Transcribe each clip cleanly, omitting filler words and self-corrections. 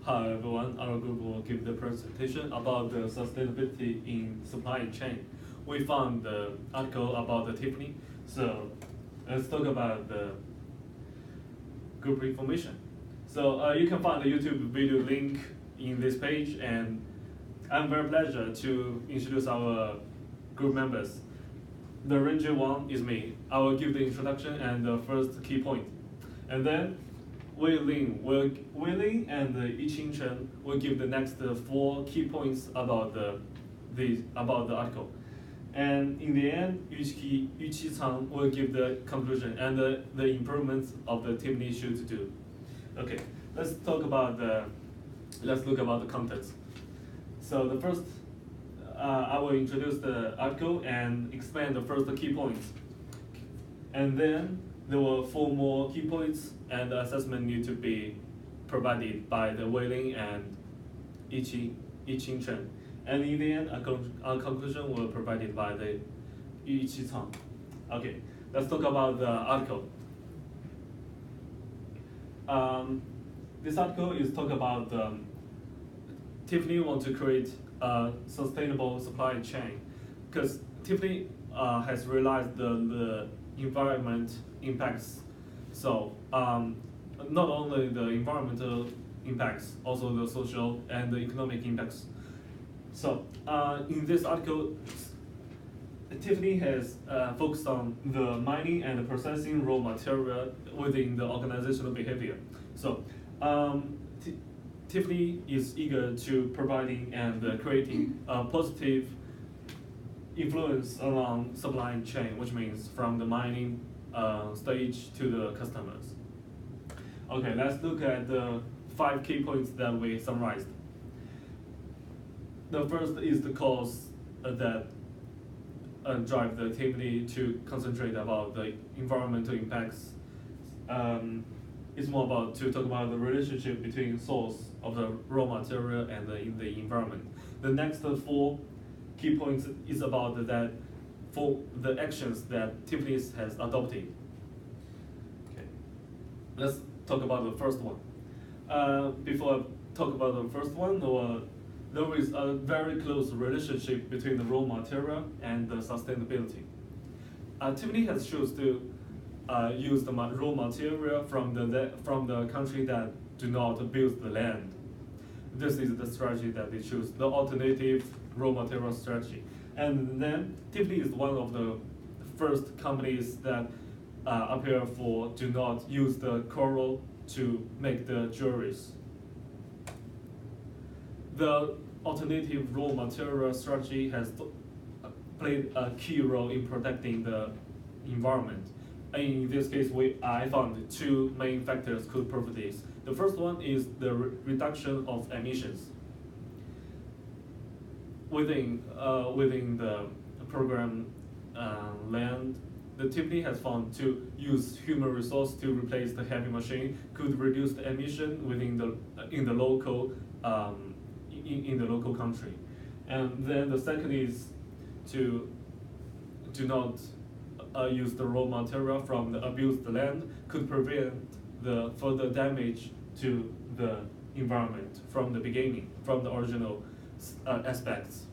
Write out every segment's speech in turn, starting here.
Hi everyone, our group will give the presentation about the sustainability in supply chain. We found the article about the Tiffany, so let's talk about the group information. So you can find the YouTube video link in this page, and I'm very pleased to introduce our group members. The Renjie Wang is me. I will give the introduction and the first key point, and then Wei Lin and Yiqin Chen will give the next 4 key points about the article, and in the end, Yuqi Cang will give the conclusion and the improvements of the Tiffany should do. Okay, let's look about the contents. So the first, I will introduce the article and explain the first key points, and then there were 4 more key points, and the assessment need to be provided by the Wei Lin and Yiqin Chen. And in the end, a conclusion will provided by the Yuqi Cang. Okay, let's talk about the article. This article is talk about Tiffany want to create a sustainable supply chain, because Tiffany has realized the environment impacts. So not only the environmental impacts, also the social and the economic impacts. So in this article, Tiffany has focused on the mining and the processing raw material within the organizational behavior. So Tiffany is eager to providing and creating a positive influence along supply chain, which means from the mining stage to the customers. Okay, let's look at the 5 key points that we summarized. The first is the cause that drive the Tiffany to concentrate about the environmental impacts. It's more about to talk about the relationship between source of the raw material and the environment. The next 4 key points is about that for the actions that Tiffany has adopted. Okay, let's talk about the first one. Before I talk about the first one, there is a very close relationship between the raw material and the sustainability. Tiffany has chosen to use the raw material from the country that do not abuse the land. This is the strategy that they choose, the alternative raw material strategy. And then Tiffany is one of the first companies that appear for do not use the coral to make the jewelries. The alternative raw material strategy has played a key role in protecting the environment. In this case, I found 2 main factors could prove this. The first one is the reduction of emissions. Within the program land, the Tiffany has found to use human resource to replace the heavy machine could reduce the emission within in the local country. And then the second is to do not use the raw material from the abused land could prevent the further damage to the environment from the beginning, from the original aspects.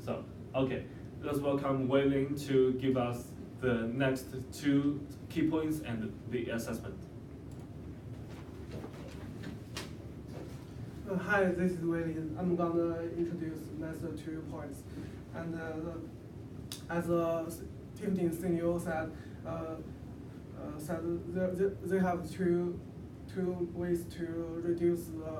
So, okay, let's welcome Wei Lin to give us the next 2 key points and the assessment. Hi, this is Wei Lin. I'm gonna introduce next 2 points. And as Tiffany CEO said, they have two ways to reduce the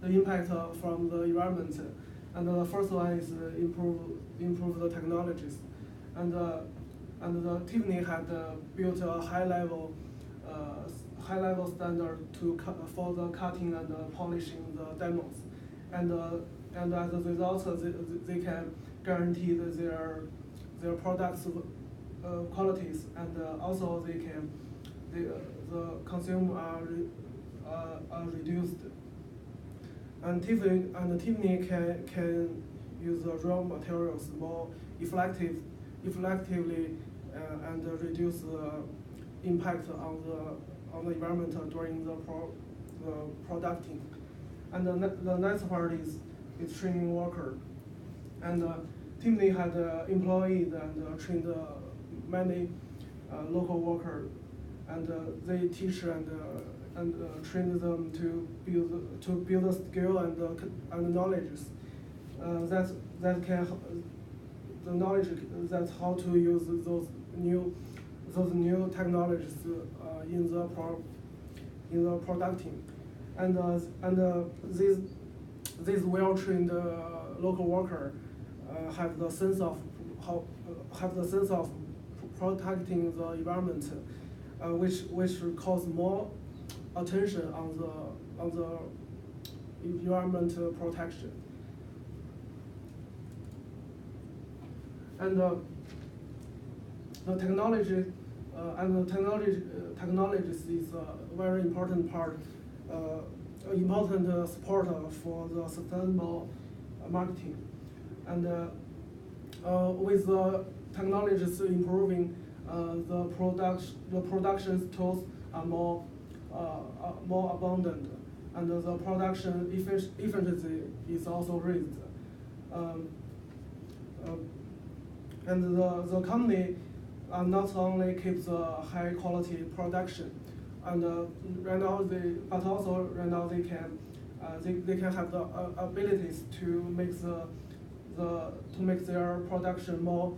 impact from the environment. And the first one is improve the technologies. And the Tiffany had built a high level standard for the cutting and polishing the diamonds, and as a result, they can guarantee their products qualities, and also the consumer are reduced. And Tiffany can use the raw materials more effectively effectively and reduce the impact on the environment during the producting. And the next part is training worker. And Tiffany had employed and trained many local workers, and they teach and train them to build a skill and knowledge that can the knowledge that's how to use those new technologies in the producting, and these well-trained local worker have the sense of protecting the environment, which calls more attention on the environment protection. And the technology technologies is a very important part, important support for the sustainable marketing. And with the technologies improving, the production tools are more abundant, and the production efficiency is also raised. And the company not only keeps a high quality production, and right now they can have the abilities to make their production more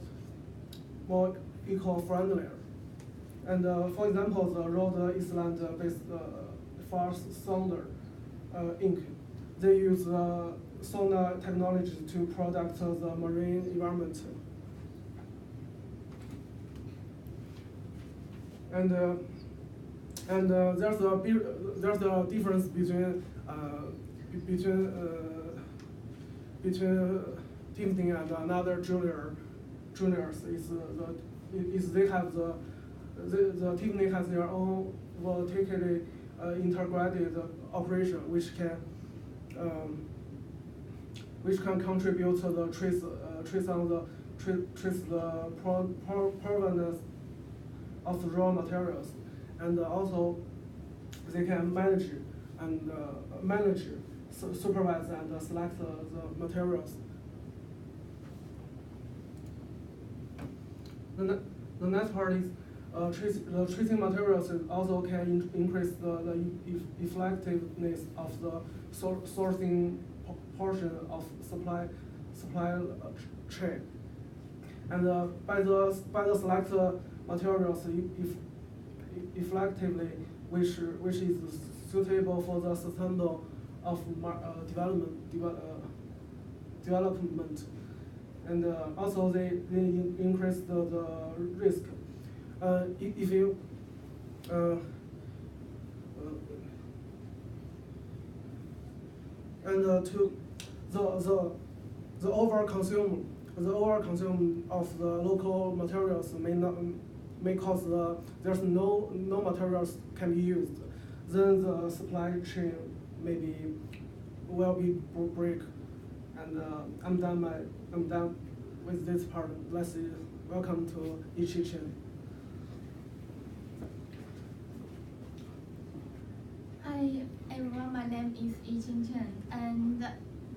eco-friendlier. And for example, the Rhode Island-based Fast Sounder Inc. They use sonar technology to protect the marine environment. And there's a difference between Tiffany and another juniors is they have the Tiffany has their own vertically integrated operation, which can contribute to the trace the provenance of the raw materials, and also they can manage, supervise, and select the materials. The next part is the tracing materials also can increase the effectiveness of the sourcing portion of supply chain, and by the select materials effectively, which is suitable for the sustainable of development, and also they increase the risk. If you and to the overconsume of the local materials may cause there's no materials can be used, then the supply chain will be break. And I'm done with this part. Let's see. Welcome to Yiqin Chen. Hi everyone, my name is Yiqin Chen, and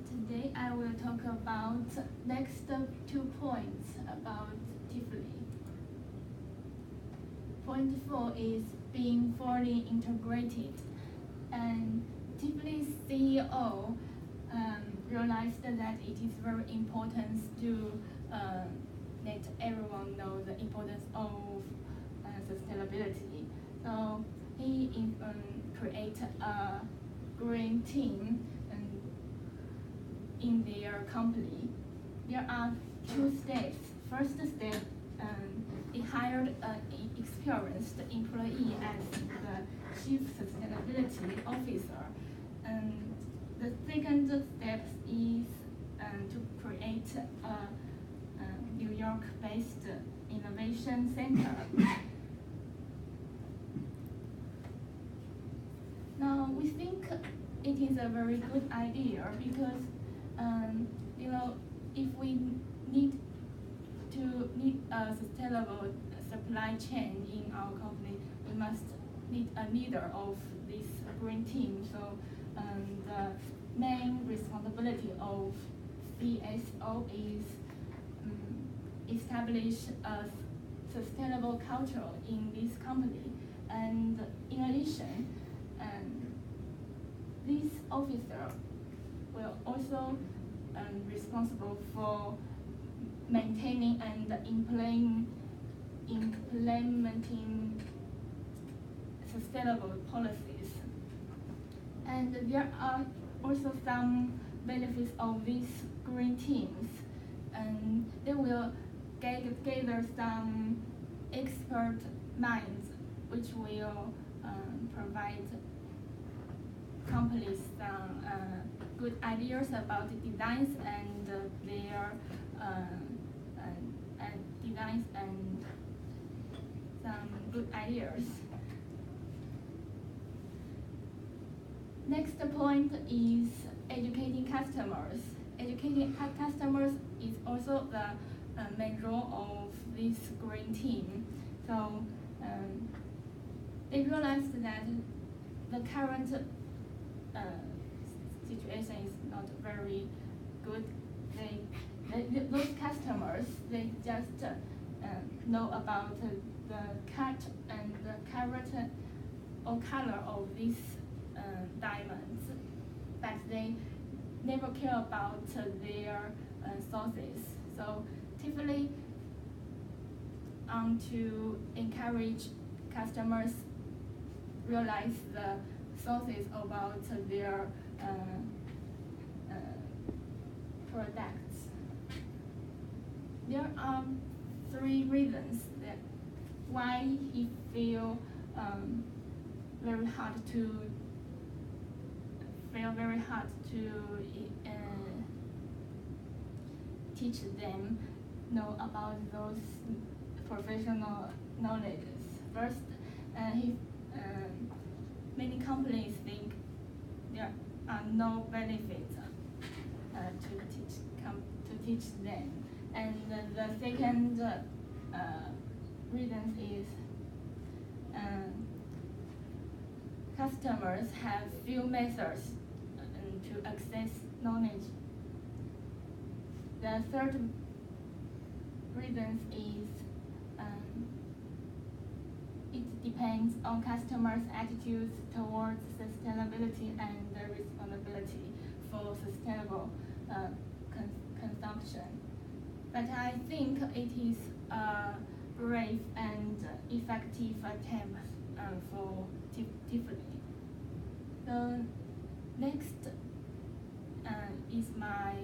today I will talk about next 2 points about Tiffany. Point 4 is being fully integrated, and Tiffany's CEO realized that it is very important to let everyone know the importance of sustainability. So he created a green team in their company. There are 2 steps. First step, he hired an experienced employee as the chief sustainability officer. And the second step is to create a New York-based innovation center. Now, we think it is a very good idea because, if we need to to need a sustainable supply chain in our company, we must need a leader of this green team. So the main responsibility of CSO is establish a sustainable culture in this company. And in addition, this officer will also responsible for maintaining and implementing sustainable policies. And there are also some benefits of these green teams, and they will gather some expert minds which will provide companies some good ideas about the designs and their designs and some good ideas. Next point is educating customers. Educating customers is also the main role of this green team. So they realized that the current situation is not very good. Those customers, they just know about the cut and the carat or color of these diamonds, but they never care about their sources. So Tiffany to encourage customers realize the sources about their products. There are 3 reasons that why he feel very hard to teach them know about those professional knowledges. First, many companies think there are no benefits to teach them, and the second reason is customers have few methods to access knowledge. The third reason is it depends on customers' attitudes towards sustainability and the responsibility for sustainable consumption. But I think it is a brave and effective attempt for Tiffany. The next is my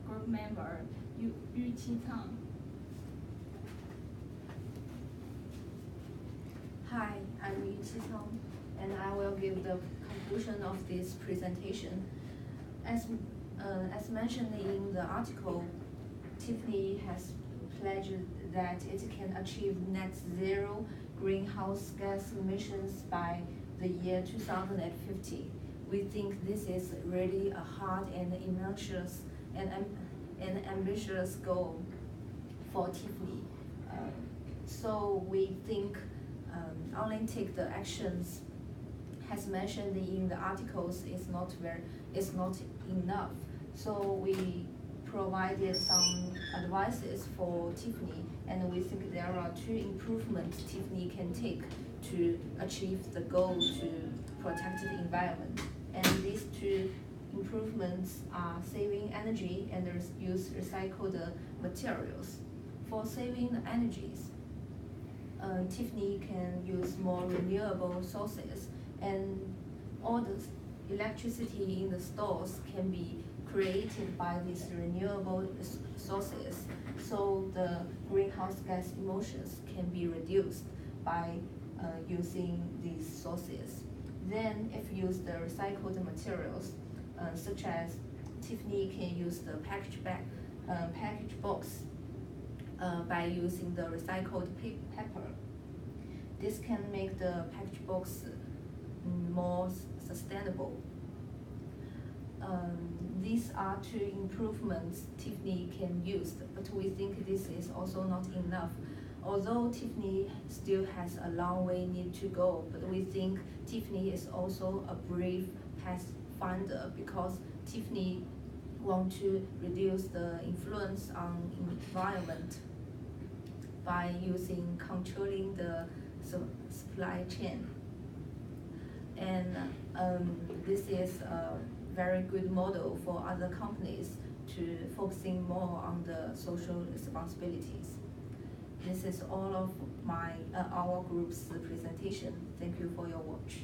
group member, Yuqi Cang. Hi, I'm Yiqin Chen, and I will give the conclusion of this presentation. As mentioned in the article, Tiffany has pledged that it can achieve net zero greenhouse gas emissions by the year 2050. We think this is really a hard and ambitious goal for Tiffany. So we think only take the actions as mentioned in the articles is not enough. So we provided some advices for Tiffany, and we think there are 2 improvements Tiffany can take to achieve the goal to protect the environment. And these 2 improvements are saving energy and use recycled materials. For saving the energies, Tiffany can use more renewable sources, and all the electricity in the stores can be created by these renewable sources, so the greenhouse gas emissions can be reduced by using these sources. Then if you use the recycled materials, such as Tiffany can use the package box by using the recycled paper. This can make the package box more sustainable. these are two improvements Tiffany can use, but we think this is also not enough. Although Tiffany still has a long way need to go, but we think Tiffany is also a brave pathfinder because Tiffany want to reduce the influence on environment by controlling the supply chain. And this is a very good model for other companies to focusing more on the social responsibilities. This is all of our group's presentation. Thank you for your watch.